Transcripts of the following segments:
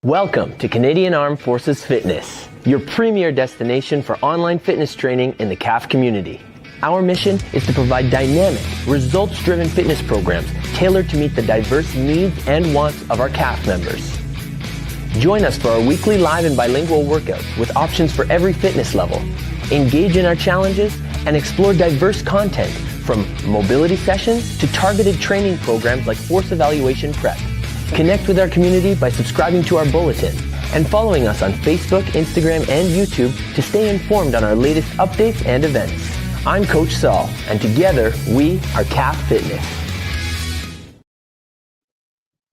Welcome to Canadian Armed Forces Fitness, your premier destination for online fitness training in the CAF community. Our mission is to provide dynamic, results-driven fitness programs tailored to meet the diverse needs and wants of our CAF members. Join us for our weekly live and bilingual workouts with options for every fitness level. Engage in our challenges and explore diverse content from mobility sessions to targeted training programs like force evaluation prep. Connect with our community by subscribing to our bulletin and following us on Facebook, Instagram, and YouTube to stay informed on our latest updates and events. I'm Coach Saul, and together we are CAF Fitness.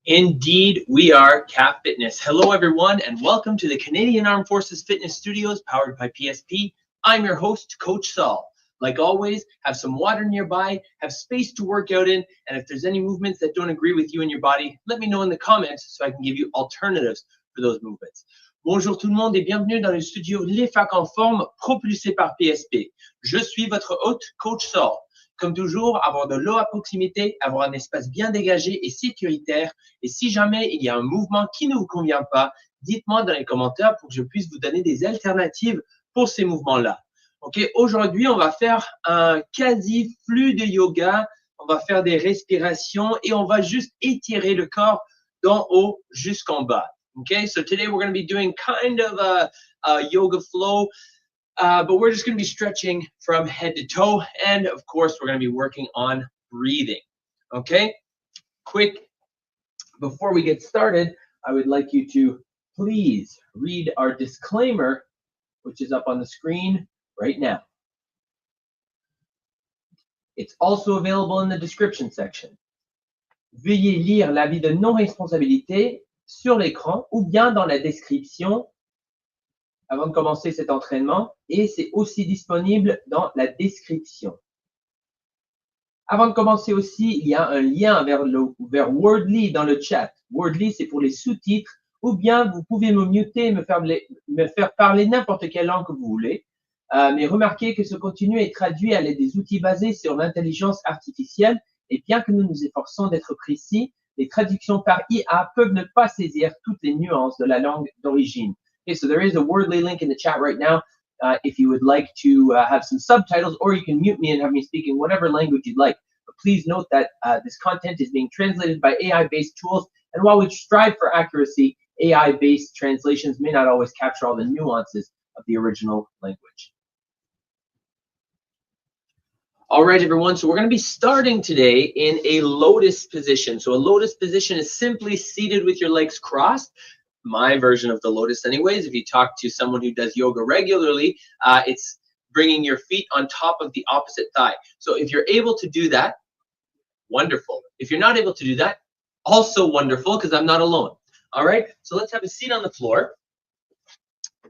Indeed, we are CAF Fitness. Hello, everyone, and welcome to the Canadian Armed Forces Fitness Studios powered by PSP. I'm your host, Coach Saul. Like always, have some water nearby, have space to work out in, and if there's any movements that don't agree with you and your body, let me know in the comments so I can give you alternatives for those movements. Bonjour tout le monde et bienvenue dans le studio Les Facs en forme propulsé par PSP. Je suis votre hôte, Coach Saul. Comme toujours, avoir de l'eau à proximité, avoir un espace bien dégagé et sécuritaire. Et si jamais il y a un mouvement qui ne vous convient pas, dites-moi dans les commentaires pour que je puisse vous donner des alternatives pour ces mouvements-là. Ok, aujourd'hui, on va faire un quasi-flux de yoga. On va faire des respirations et on va juste étirer le corps d'en haut jusqu'en bas. Okay, so today we're going to be doing kind of a yoga flow, but we're just going to be stretching from head to toe. And of course, we're going to be working on breathing. Okay, quick, before we get started, I would like you to please read our disclaimer, which is up on the screen right now. It's also available in the description section. Veuillez lire l'avis de non-responsabilité sur l'écran ou bien dans la description avant de commencer cet entraînement et c'est aussi disponible dans la description. Avant de commencer aussi, il y a un lien vers Wordly dans le chat. Wordly, c'est pour les sous-titres ou bien vous pouvez me muter et me faire parler n'importe quelle langue que vous voulez. Mais remarquez que ce contenu est traduit à l'aide des outils basés sur l'intelligence artificielle et bien que nous nous efforçons d'être précis, les traductions par IA peuvent ne pas saisir toutes les nuances de la langue d'origine. Okay, so there is a Wordly link in the chat right now if you would like to have some subtitles, or you can mute me and have me speak in whatever language you'd like. But please note that this content is being translated by AI-based tools, and while we strive for accuracy, AI-based translations may not always capture all the nuances of the original language. All right, everyone, so we're going to be starting today in a lotus position. So a lotus position is simply seated with your legs crossed. My version of the lotus anyways. If you talk to someone who does yoga regularly, it's bringing your feet on top of the opposite thigh. So if you're able to do that, wonderful. If you're not able to do that, also wonderful, because I'm not alone. All right, so let's have a seat on the floor.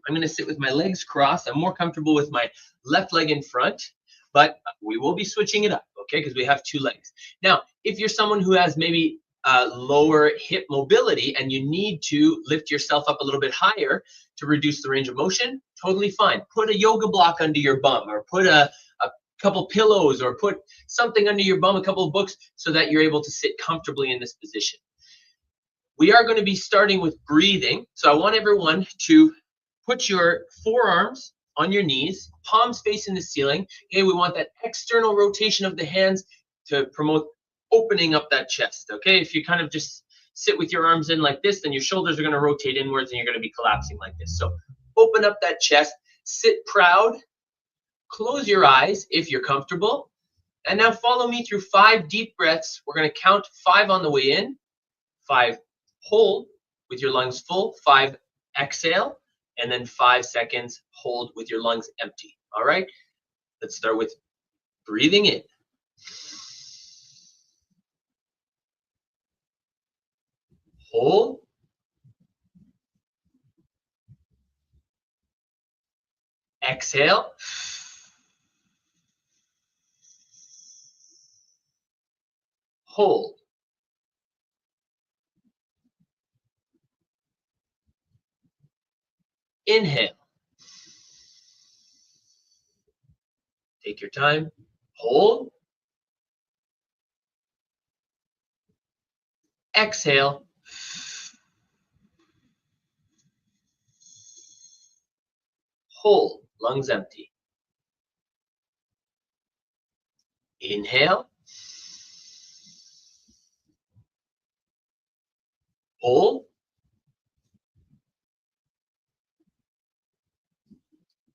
I'm going to sit with my legs crossed. I'm more comfortable with my left leg in front, but we will be switching it up, okay, because we have two legs. Now, if you're someone who has maybe lower hip mobility and you need to lift yourself up a little bit higher to reduce the range of motion, totally fine. Put a yoga block under your bum, or put a couple pillows, or put something under your bum, a couple of books, so that you're able to sit comfortably in this position. We are going to be starting with breathing. So I want everyone to put your forearms on your knees, palms facing the ceiling. Okay, we want that external rotation of the hands to promote opening up that chest. Okay, if you kind of just sit with your arms in like this, then your shoulders are going to rotate inwards and you're going to be collapsing like this. So open up that chest, sit proud, close your eyes if you're comfortable, and now follow me through 5 deep breaths. We're going to count 5 on the way in, 5 hold with your lungs full, 5 exhale, and then 5 seconds hold with your lungs empty. All right, let's start with breathing in. Hold. Exhale. Hold. Inhale. Take your time. Hold. Exhale. Hold, lungs empty. Inhale. Hold.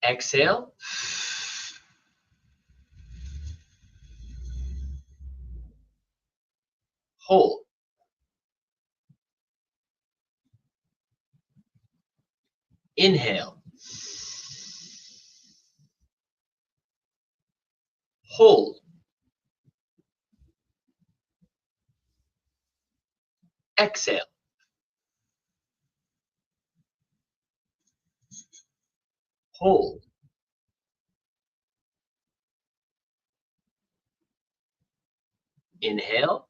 Exhale. Hold. Inhale. Hold. Exhale. Hold. Inhale.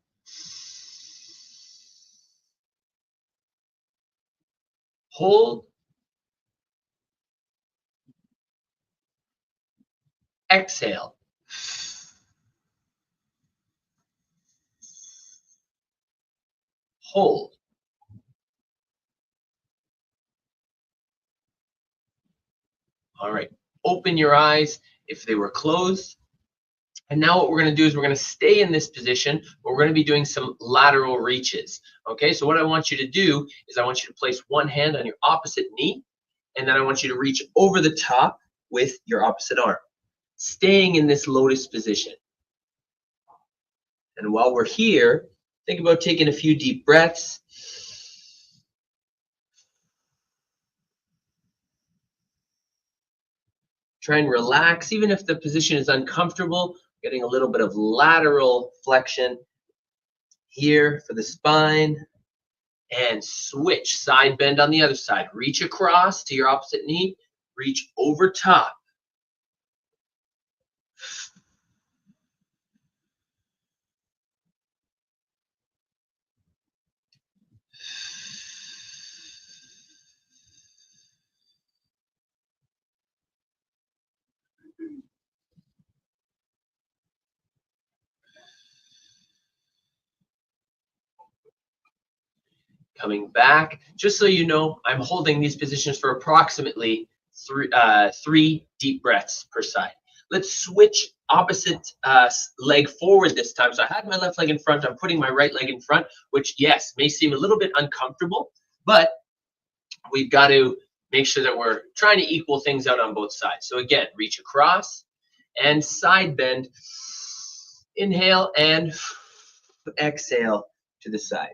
Hold. Exhale. Hold. All right. Open your eyes if they were closed. And now what we're going to do is we're going to stay in this position, but we're going to be doing some lateral reaches. Okay, so what I want you to do is I want you to place one hand on your opposite knee, and then I want you to reach over the top with your opposite arm, staying in this lotus position. And while we're here, think about taking a few deep breaths. Try and relax, even if the position is uncomfortable, getting a little bit of lateral flexion here for the spine. And switch, side bend on the other side. Reach across to your opposite knee, reach over top. Coming back, just so you know, I'm holding these positions for approximately three deep breaths per side. Let's switch opposite leg forward this time. So I had my left leg in front, I'm putting my right leg in front, which yes, may seem a little bit uncomfortable, but we've got to make sure that we're trying to equal things out on both sides. So again, reach across and side bend. Inhale and exhale to the side.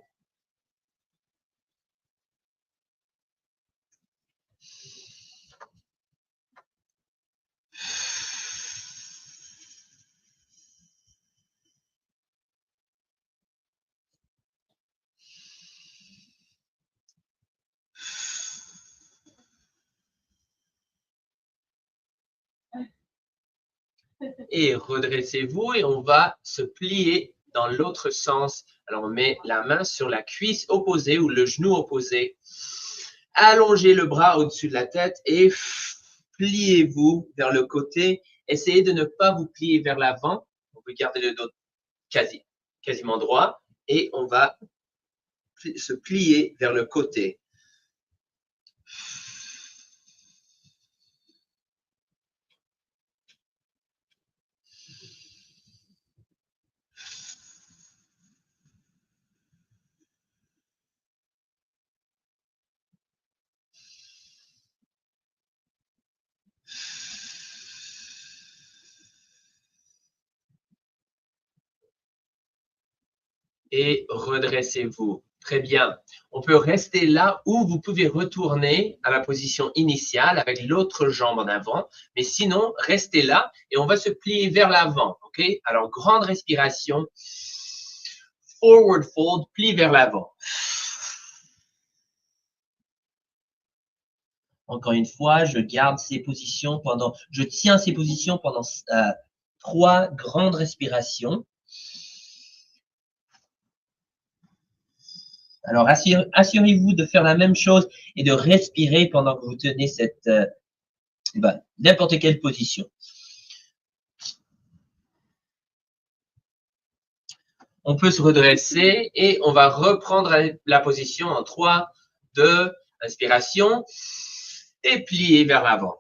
Et redressez-vous et on va se plier dans l'autre sens. Alors on met la main sur la cuisse opposée ou le genou opposé. Allongez le bras au-dessus de la tête et pliez-vous vers le côté. Essayez de ne pas vous plier vers l'avant. On peut garder le dos quasiment droit et on va se plier vers le côté. Et redressez-vous. Très bien. On peut rester là ou vous pouvez retourner à la position initiale avec l'autre jambe en avant. Mais sinon, restez là et on va se plier vers l'avant. OK? Alors, grande respiration. Forward fold, plie vers l'avant. Encore une fois, je tiens ces positions pendant 3 grandes respirations. Alors, assurez-vous de faire la même chose et de respirer pendant que vous tenez cette n'importe quelle position. On peut se redresser et on va reprendre la position en 3, 2, inspiration et plier vers l'avant.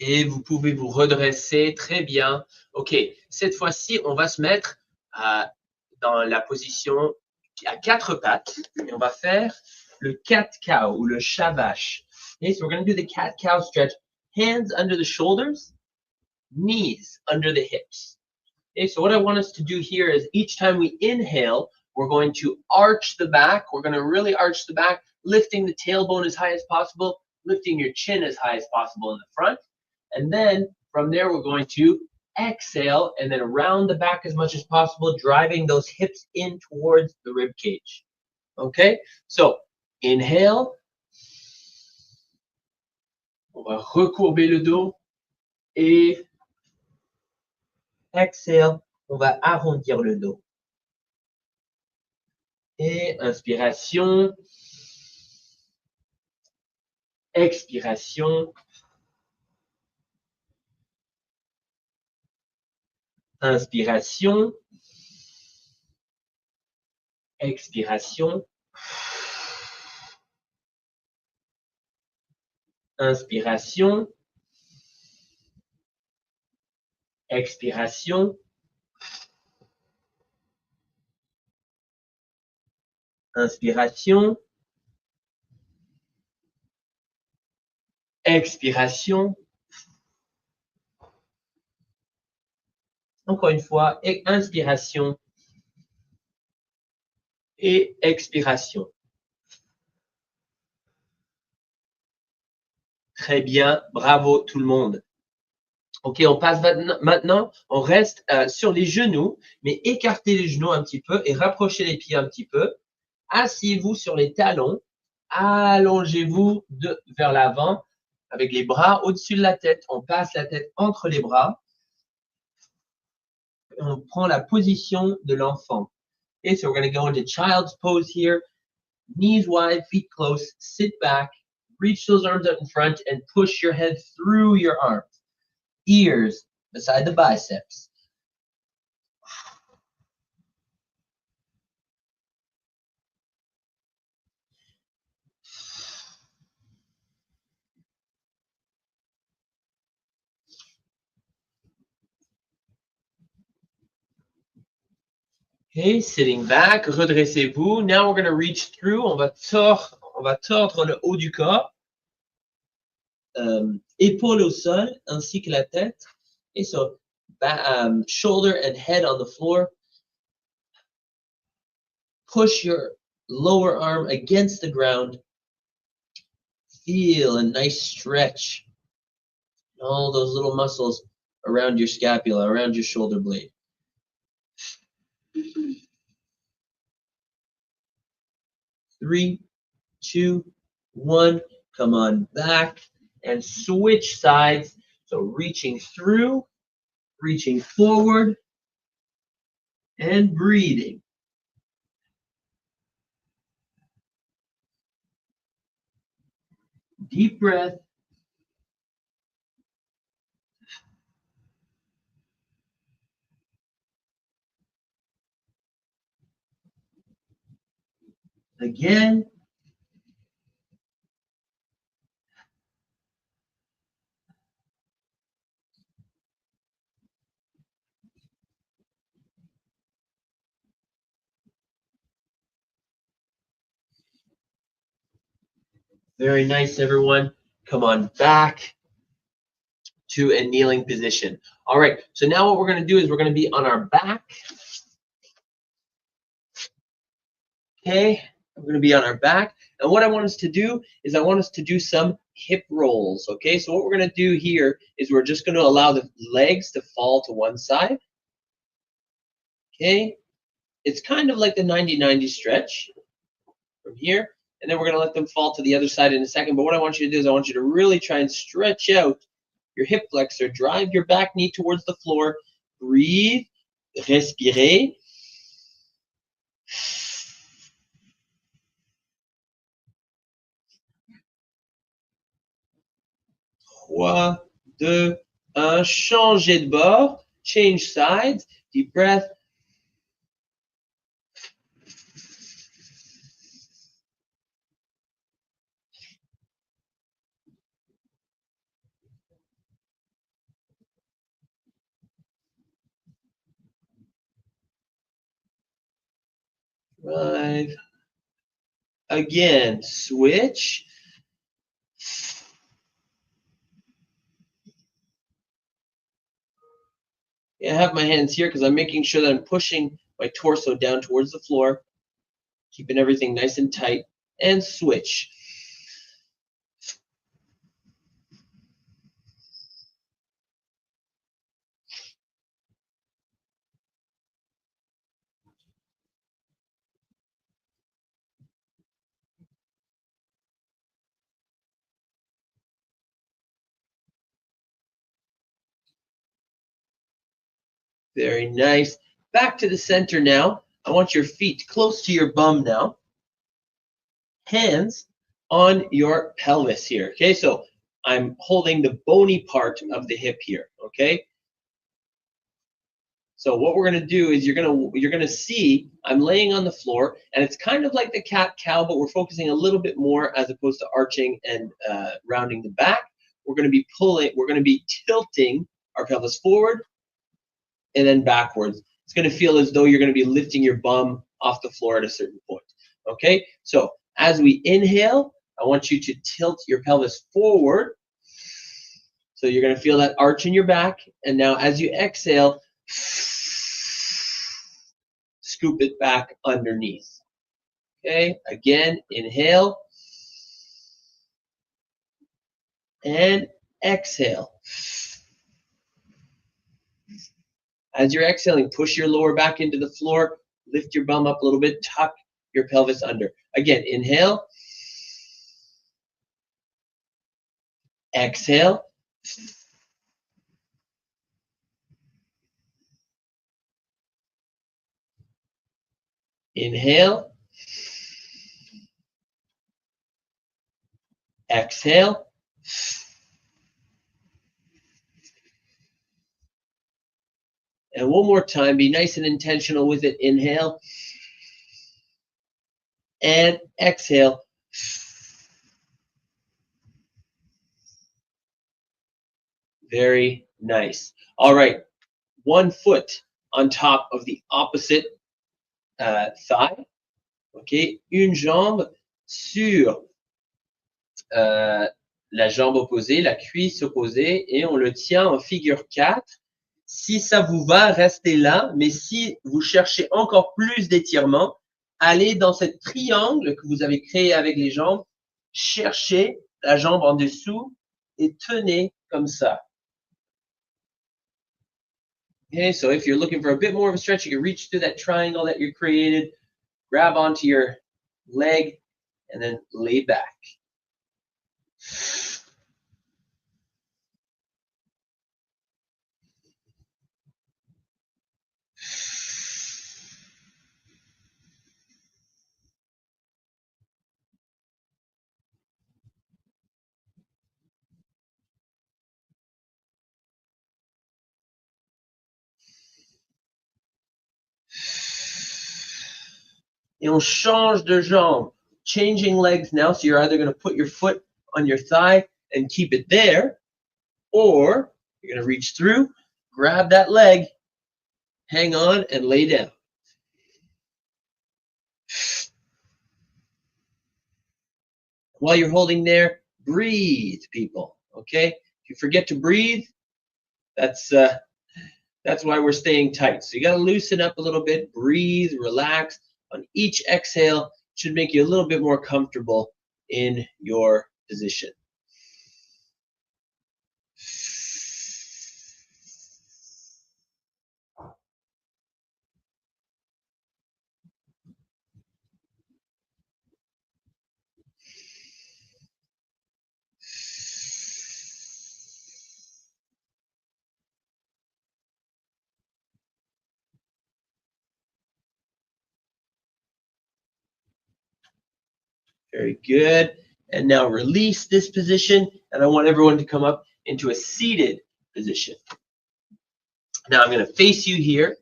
Et vous pouvez vous redresser. Très bien. OK. Cette fois-ci, on va se mettre dans la position à 4 pattes. Et on va faire le cat-cow ou le shavash. Okay, so we're going to do the cat-cow stretch. Hands under the shoulders, knees under the hips. Okay, so what I want us to do here is each time we inhale, we're going to arch the back. We're going to really arch the back, lifting the tailbone as high as possible, lifting your chin as high as possible in the front. And then from there, we're going to exhale and then round the back as much as possible, driving those hips in towards the rib cage. Okay, so inhale. On va recourber le dos et exhale, on va arrondir le dos. Et inspiration, expiration, inspiration, expiration, inspiration, expiration, inspiration, expiration. Encore une fois, inspiration et expiration. Très bien, bravo tout le monde. Ok, on passe maintenant, on reste sur les genoux, mais écartez les genoux un petit peu et rapprochez les pieds un petit peu. Asseyez-vous sur les talons, allongez-vous vers l'avant avec les bras au-dessus de la tête. On passe la tête entre les bras. Et on prend la position de l'enfant. Okay, so we're going to go into child's pose here. Knees wide, feet close, sit back, reach those arms out in front and push your head through your arms. Ears beside the biceps. Okay, sitting back, redressez-vous. Now we're going to reach through. On va tordre le haut du corps. Épaules au sol, ainsi que la tête. Okay, so shoulder and head on the floor. Push your lower arm against the ground. Feel a nice stretch. All those little muscles around your scapula, around your shoulder blade. Three, two, one. Come on back and switch sides. So reaching through, reaching forward, and breathing. Deep breath. Again. Very nice, everyone. Come on back to a kneeling position. All right, so now what we're going to do is we're going to be on our back. Okay, we're going to be on our back. And what I want us to do is I want us to do some hip rolls. Okay, so what we're going to do here is we're just going to allow the legs to fall to one side. Okay, it's kind of like the 90-90 stretch from here. And then we're going to let them fall to the other side in a second. But what I want you to do is I want you to really try and stretch out your hip flexor. Drive your back knee towards the floor. Breathe. Respirez. 3, 2, 1. Changez de bord. Change sides. Deep breath. 5. Again, switch. I have my hands here because I'm making sure that I'm pushing my torso down towards the floor, keeping everything nice and tight, and switch. Very nice. Back to the center now. I want your feet close to your bum now. Hands on your pelvis here. Okay, so I'm holding the bony part of the hip here. Okay. So what we're gonna do is you're gonna see I'm laying on the floor, and it's kind of like the cat-cow, but we're focusing a little bit more as opposed to arching and rounding the back. We're gonna be tilting our pelvis forward and then backwards. It's going to feel as though you're going to be lifting your bum off the floor at a certain point. Okay, so as we inhale, I want you to tilt your pelvis forward. So you're going to feel that arch in your back. And now as you exhale, scoop it back underneath. Okay, again, inhale and exhale. As you're exhaling, push your lower back into the floor, lift your bum up a little bit, tuck your pelvis under. Again, inhale, exhale, inhale, exhale, and one more time, be nice and intentional with it. Inhale and exhale. Very nice. All right, one foot on top of the opposite thigh. Okay, une jambe sur la jambe opposée, la cuisse opposée, et on le tient en figure 4. Si ça vous va, restez là, mais si vous cherchez encore plus d'étirement, allez dans ce triangle que vous avez créé avec les jambes, cherchez la jambe en dessous et tenez comme ça. Okay, so if you're looking for a bit more of a stretch, you can reach through that triangle that you created, grab onto your leg, and then lay back. Et on change de jambe. Changing legs now, so you're either going to put your foot on your thigh and keep it there, or you're going to reach through, grab that leg, hang on, and lay down. While you're holding there, breathe, people, okay? If you forget to breathe, that's why we're staying tight. So you got to loosen up a little bit, breathe, relax. On each exhale, should make you a little bit more comfortable in your position. Very good. And now release this position, and I want everyone to come up into a seated position. Now I'm going to face you here.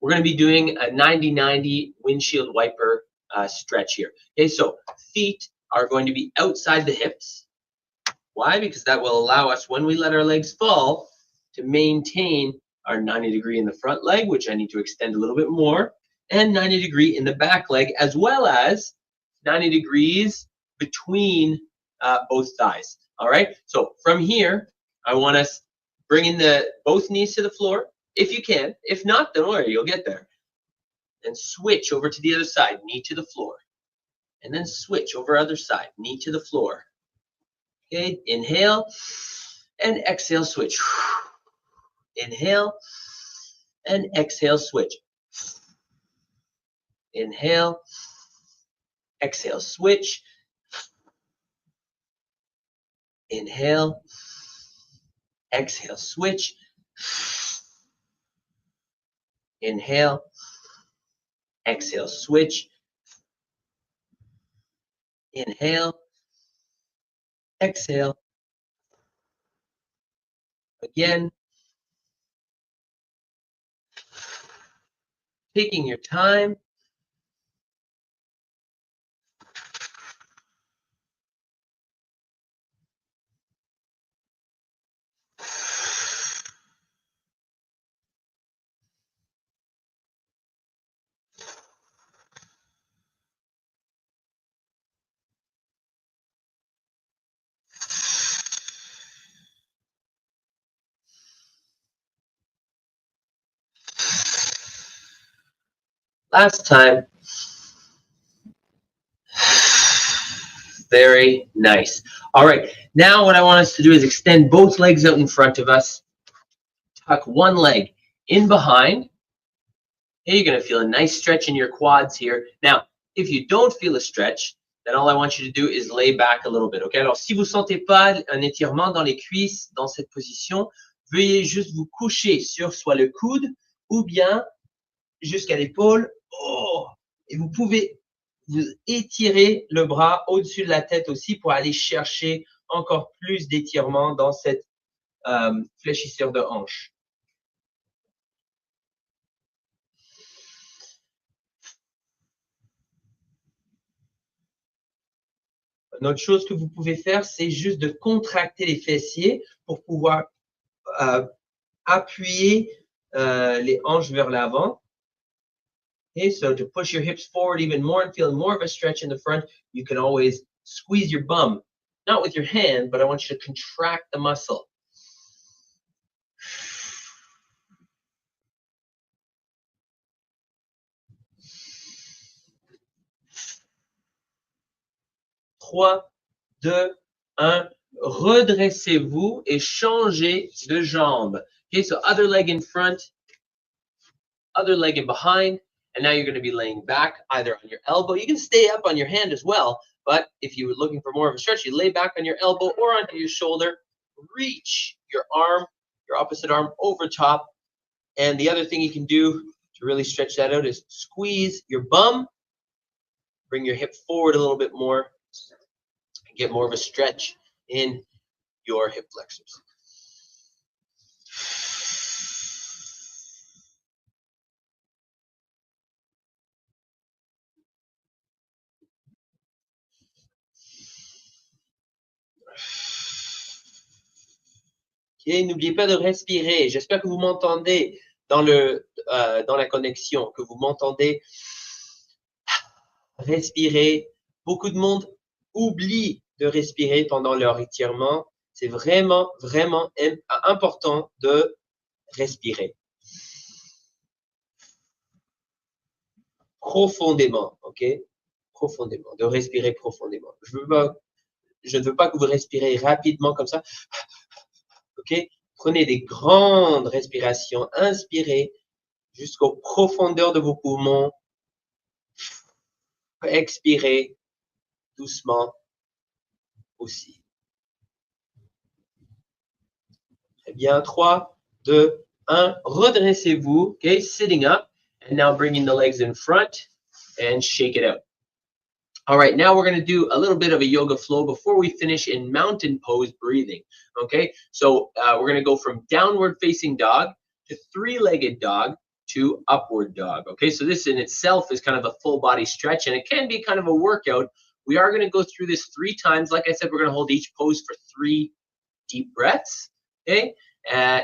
We're going to be doing a 90-90 windshield wiper stretch here. Okay, so feet are going to be outside the hips. Why? Because that will allow us, when we let our legs fall, to maintain our 90 degree in the front leg, which I need to extend a little bit more. and 90 degree in the back leg, as well as 90 degrees between both thighs. All right, so from here, I want us bringing both knees to the floor, if you can. If not, don't worry, you'll get there. And switch over to the other side, knee to the floor. And then switch over other side, knee to the floor. Okay, inhale and exhale, switch. Inhale and exhale, switch. Inhale, exhale, switch. Inhale, exhale, switch. Inhale, exhale, switch. Inhale, exhale. Again, taking your time. Last time. Very nice. All right, now what I want us to do is extend both legs out in front of us. Tuck one leg in behind. Okay, you're going to feel a nice stretch in your quads here. Now, if you don't feel a stretch, then all I want you to do is lay back a little bit. Okay, alors si vous sentez pas un étirement dans les cuisses dans cette position, veuillez juste vous coucher sur soit le coude ou bien jusqu'à l'épaule. Oh, et vous pouvez vous étirer le bras au-dessus de la tête aussi pour aller chercher encore plus d'étirement dans cette fléchissure de hanche. Une autre chose que vous pouvez faire, c'est juste de contracter les fessiers pour pouvoir appuyer les hanches vers l'avant. Okay, so to push your hips forward even more and feel more of a stretch in the front, you can always squeeze your bum, not with your hand, but I want you to contract the muscle. Trois, deux, un. Redressez-vous et changez de jambe. Okay, so other leg in front, other leg in behind. And now you're going to be laying back either on your elbow. You can stay up on your hand as well, but if you were looking for more of a stretch, you lay back on your elbow or onto your shoulder. Reach your arm, your opposite arm over top. And the other thing you can do to really stretch that out is squeeze your bum. Bring your hip forward a little bit more. And get more of a stretch in your hip flexors. Okay, n'oubliez pas de respirer. J'espère que vous m'entendez dans la connexion, que vous m'entendez respirer. Beaucoup de monde oublie de respirer pendant leur étirement. C'est vraiment, vraiment important de respirer. Profondément, ok? Profondément, de respirer profondément. Je ne veux pas que vous respirez rapidement comme ça. Ok? Prenez des grandes respirations. Inspirez jusqu'aux profondeurs de vos poumons. Expirez doucement aussi. Très bien. 3, 2, 1. Redressez-vous. Okay? Sitting up. And now bringing the legs in front and shake it out. All right, now we're going to do a little bit of a yoga flow before we finish in mountain pose breathing. Okay, so we're going to go from downward facing dog to three-legged dog to upward dog. Okay, so this in itself is kind of a full body stretch, and it can be kind of a workout. We are going to go through this 3 times. Like I said, we're going to hold each pose for 3 deep breaths. Okay,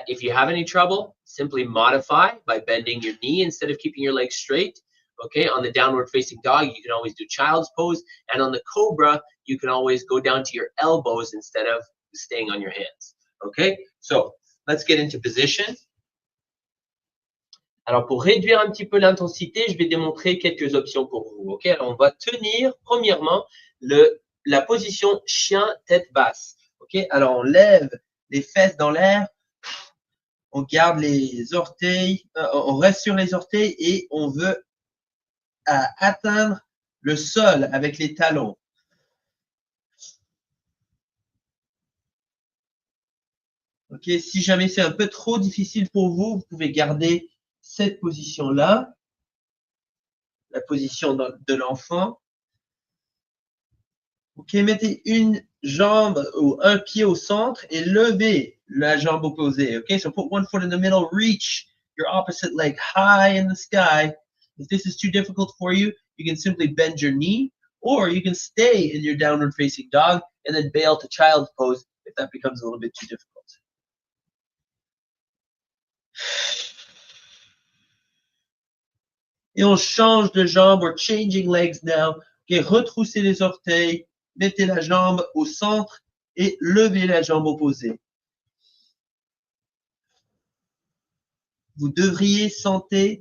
if you have any trouble, simply modify by bending your knee instead of keeping your legs straight. Okay, on the downward facing dog, you can always do child's pose. And on the cobra, you can always go down to your elbows instead of staying on your hands. Okay, so let's get into position. Alors, pour réduire un petit peu l'intensité, je vais démontrer quelques options pour vous. Ok, alors on va tenir, premièrement, la position chien tête basse. Ok, alors on lève les fesses dans l'air, on garde les orteils, on reste sur les orteils et on veut atteindre le sol avec les talons. Ok, si jamais c'est un peu trop difficile pour vous, vous pouvez garder cette position-là, la position de l'enfant. Ok, mettez une jambe ou un pied au centre et levez la jambe opposée. Ok, so put one foot in the middle, reach your opposite leg high in the sky. If this is too difficult for you, you can simply bend your knee, or you can stay in your downward facing dog and then bail to child's pose if that becomes a little bit too difficult. Et on change de jambe, we're changing legs now. Okay, retroussez les orteils, mettez la jambe au centre et levez la jambe opposée. Vous devriez sentir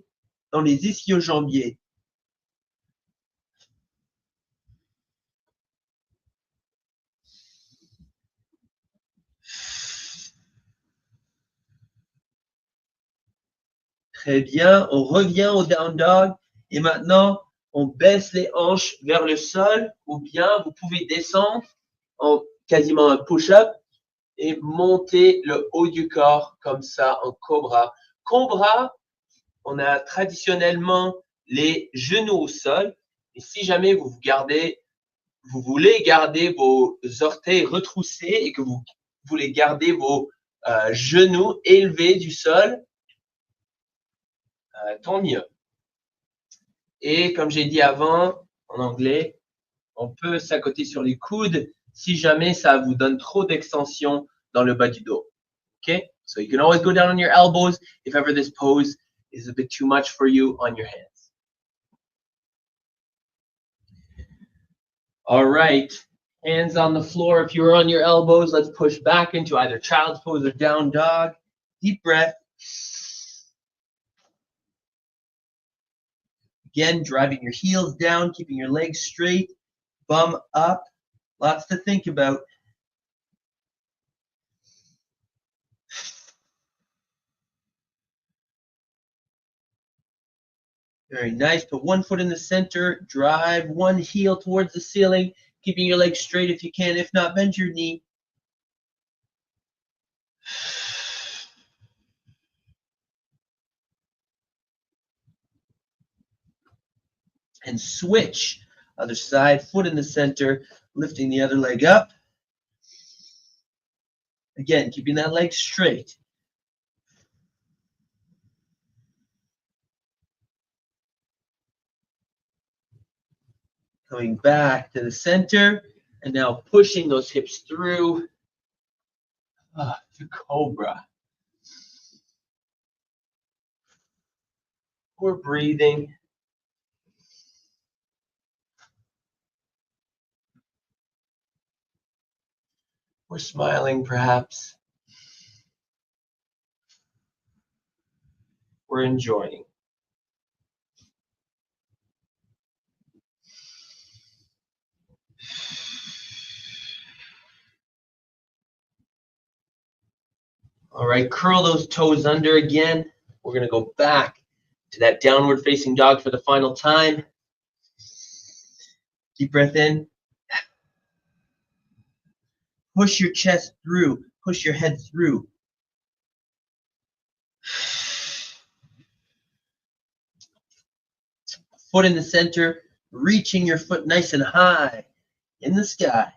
dans les ischio-jambiers. Très bien, on revient au down dog et maintenant on baisse les hanches vers le sol ou bien vous pouvez descendre en quasiment un push-up et monter le haut du corps comme ça en cobra. Cobra, on a traditionnellement les genoux au sol et si jamais vous voulez garder vos orteils retroussés et que vous voulez garder vos genoux élevés du sol, tant mieux. Et comme j'ai dit avant, en anglais, on peut s'accoter sur les coudes si jamais ça vous donne trop d'extension dans le bas du dos. Okay? So you can always go down on your elbows if ever this pose is a bit too much for you on your hands. All right. Hands on the floor. If you're on your elbows, let's push back into either child's pose or down dog. Deep breath. Again, driving your heels down, keeping your legs straight, bum up. Lots to think about. Very nice. Put one foot in the center, drive one heel towards the ceiling, keeping your legs straight if you can. If not, bend your knee. And switch. Other side, foot in the center, lifting the other leg up. Again, keeping that leg straight. Coming back to the center, and now pushing those hips through to cobra. We're breathing. We're smiling, perhaps. We're enjoying. All right, curl those toes under again. We're going to go back to that downward facing dog for the final time. Deep breath in. Push your chest through. Push your head through. Foot in the center, reaching your foot nice and high in the sky.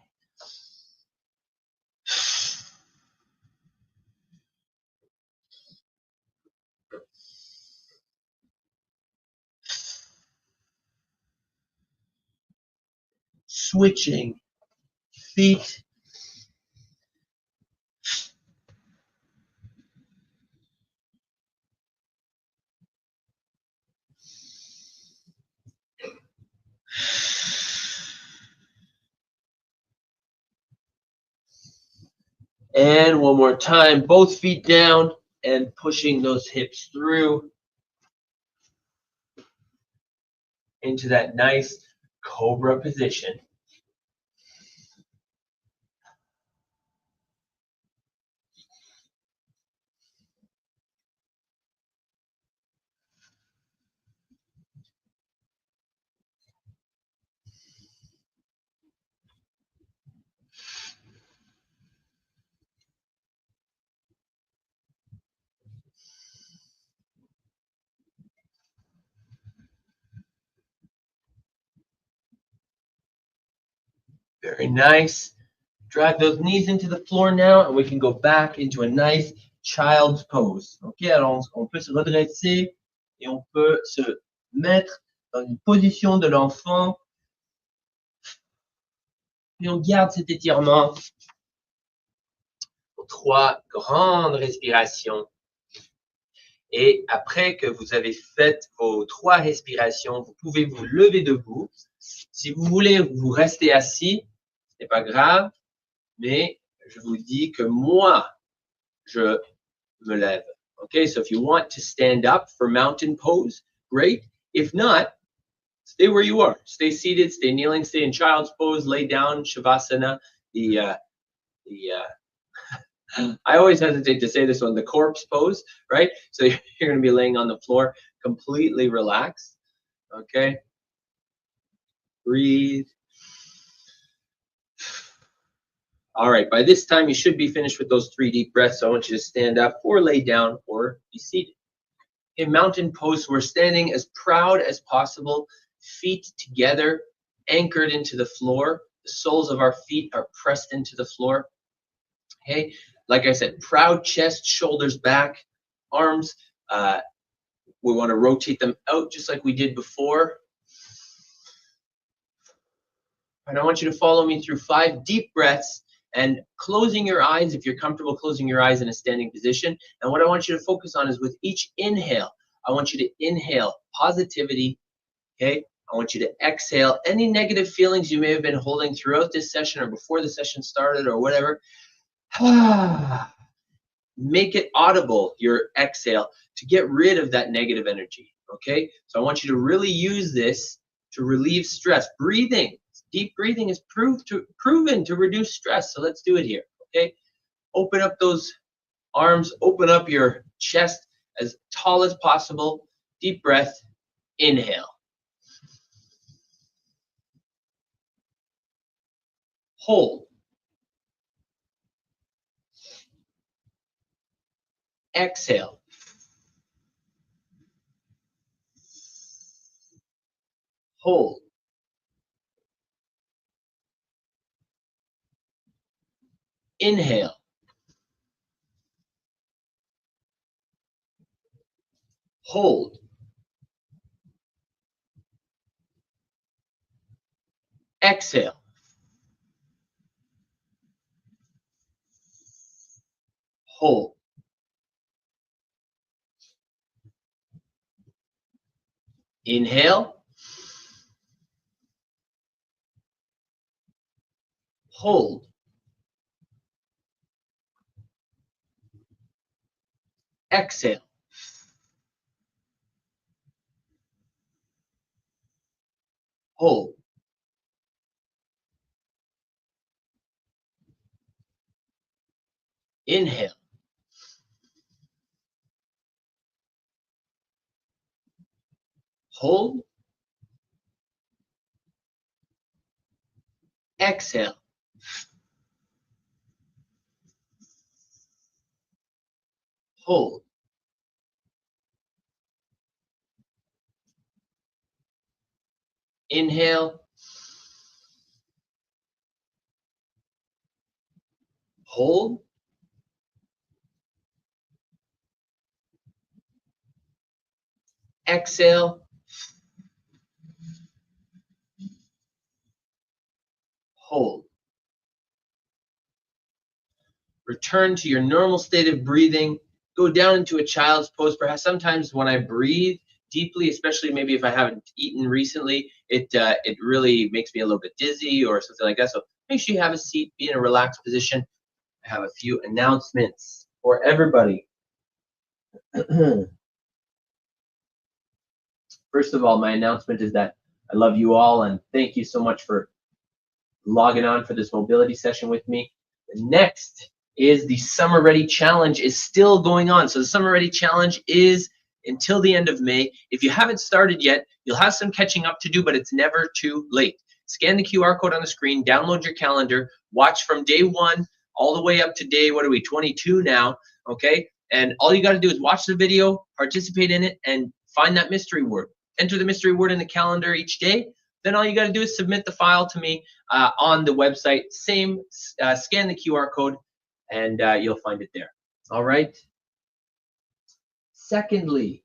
Switching feet. And one more time, both feet down and pushing those hips through into that nice cobra position. Very nice. Drag those knees into the floor now, and we can go back into a nice child's pose. Ok, alors on peut se redresser et on peut se mettre dans une position de l'enfant. Et on garde cet étirement pour 3 grandes respirations. Et après que vous avez fait vos 3 respirations, vous pouvez vous lever debout. Si vous voulez, vous restez assis, ce n'est pas grave, mais je vous dis que moi, je me lève. Okay, so if you want to stand up for mountain pose, great. If not, stay where you are. Stay seated, stay kneeling, stay in child's pose, lay down, shavasana, I always hesitate to say this one, the corpse pose, right? So you're going to be laying on the floor, completely relaxed. Okay. Breathe. All right. By this time, you should be finished with those 3 deep breaths. So I want you to stand up or lay down or be seated. In mountain pose, we're standing as proud as possible, feet together, anchored into the floor. The soles of our feet are pressed into the floor. Okay. Like I said, proud chest, shoulders back, arms. We want to rotate them out just like we did before. And I want you to follow me through 5 deep breaths and closing your eyes if you're comfortable closing your eyes in a standing position. And what I want you to focus on is with each inhale, I want you to inhale positivity. Okay. I want you to exhale any negative feelings you may have been holding throughout this session or before the session started or whatever. Make it audible, your exhale, to get rid of that negative energy. Okay, so I want you to really use this to relieve stress. Breathing, deep breathing is proven to reduce stress. So let's do it here. Okay, open up those arms, open up your chest as tall as possible. Deep breath, inhale. Hold. Exhale. Hold. Inhale. Hold. Exhale. Hold. Inhale. Hold. Exhale. Hold. Inhale. Hold. Exhale. Hold. Inhale. Hold. Exhale. Hold. Return to your normal state of breathing. Go down into a child's pose. Perhaps sometimes when I breathe deeply, especially maybe if I haven't eaten recently, it really makes me a little bit dizzy or something like that. So make sure you have a seat, be in a relaxed position. I have a few announcements for everybody. First of all, my announcement is that I love you all and thank you so much for logging on for this mobility session with me. The next is the Summer Ready Challenge is still going on. So the Summer Ready Challenge is until the end of May. If you haven't started yet, you'll have some catching up to do, but it's never too late. Scan the QR code on the screen, download your calendar, watch from day 1 all the way up to day, 22 now, okay? And all you got to do is watch the video, participate in it, and find that mystery word. Enter the mystery word in the calendar each day. Then all you got to do is submit the file to me on the website. Same, scan the QR code, and you'll find it there. All right? Secondly,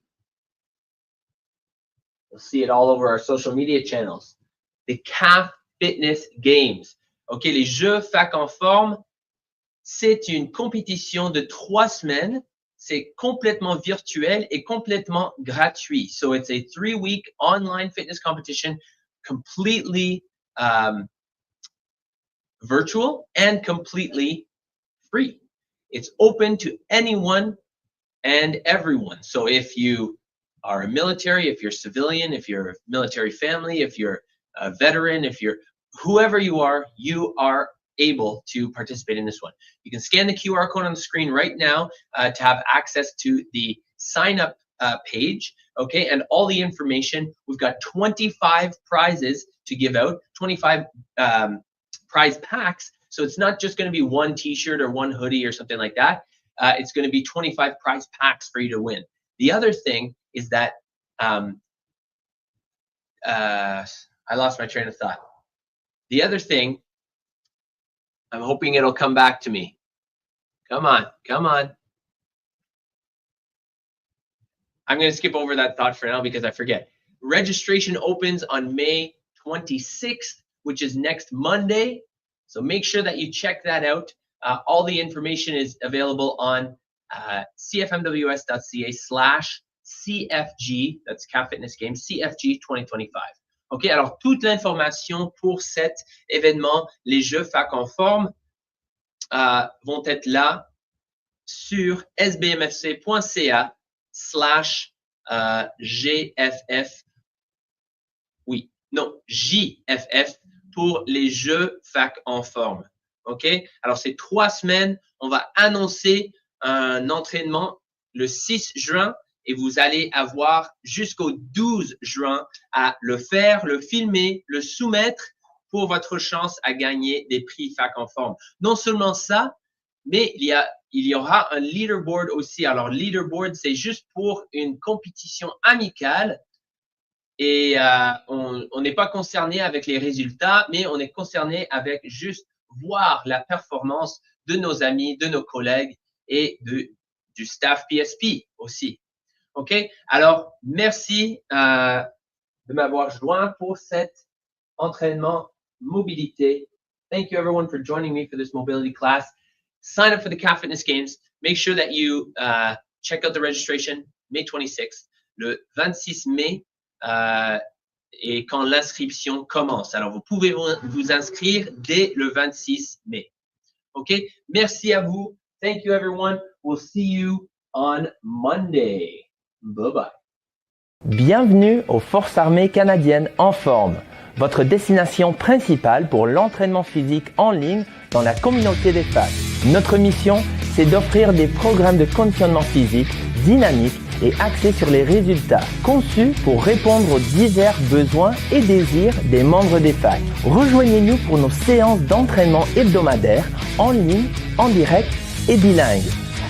you'll see it all over our social media channels. The CAF Fitness Games. OK, les Jeux Fac en Forme, c'est une compétition de 3 semaines. C'est complètement virtuel et complètement gratuit. So it's a 3-week online fitness competition, completely virtual and completely free. It's open to anyone and everyone. So if you are a military, if you're civilian, if you're a military family, if you're a veteran, if you're whoever you are able to participate in this one. You can scan the QR code on the screen right now to have access to the sign up page, okay, and all the information. We've got 25 prizes to give out, 25 prize packs. So it's not just going to be one t-shirt or one hoodie or something like that. It's going to be 25 prize packs for you to win. The other thing is that I lost my train of thought. The other thing, I'm hoping it'll come back to me. Come on, come on. I'm going to skip over that thought for now because I forget. Registration opens on May 26th, which is next Monday. So make sure that you check that out. All the information is available on cfmws.ca/CFG, that's CAF Fitness Games, CFG 2025. OK, alors toute l'information pour cet événement, les Jeux Fac en Forme, vont être là sur sbmfc.ca/GFF. Oui, non, JFF pour les Jeux Fac en Forme. OK, alors c'est 3 semaines. On va annoncer un entraînement le 6 juin. Et vous allez avoir jusqu'au 12 juin à le faire, le filmer, le soumettre pour votre chance à gagner des prix Fac en Forme. Non seulement ça, mais il y aura un leaderboard aussi. Alors, leaderboard, c'est juste pour une compétition amicale. Et on n'est pas concerné avec les résultats, mais on est concerné avec juste voir la performance de nos amis, de nos collègues et du staff PSP aussi. OK? Alors, merci de m'avoir joint pour cet entraînement mobilité. Thank you, everyone, for joining me for this mobility class. Sign up for the CAF Fitness Games. Make sure that you check out the registration, May 26th. Le 26 mai et quand l'inscription commence. Alors, vous pouvez vous inscrire dès le 26 mai. OK? Merci à vous. Thank you, everyone. We'll see you on Monday. Bye-bye. Bienvenue aux Forces armées canadiennes en forme, votre destination principale pour l'entraînement physique en ligne dans la communauté des FAC. Notre mission, c'est d'offrir des programmes de conditionnement physique dynamiques et axés sur les résultats, conçus pour répondre aux divers besoins et désirs des membres des FAC. Rejoignez-nous pour nos séances d'entraînement hebdomadaires en ligne, en direct et bilingue,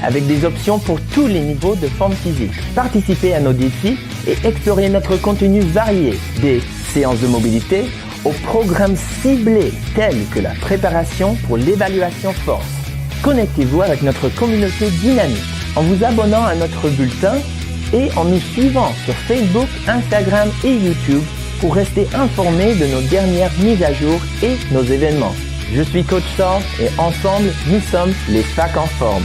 avec des options pour tous les niveaux de forme physique. Participez à nos défis et explorez notre contenu varié, des séances de mobilité aux programmes ciblés tels que la préparation pour l'évaluation force. Connectez-vous avec notre communauté dynamique en vous abonnant à notre bulletin et en nous suivant sur Facebook, Instagram et YouTube pour rester informé de nos dernières mises à jour et nos événements. Je suis Coach Saul et ensemble, nous sommes les FAC en forme.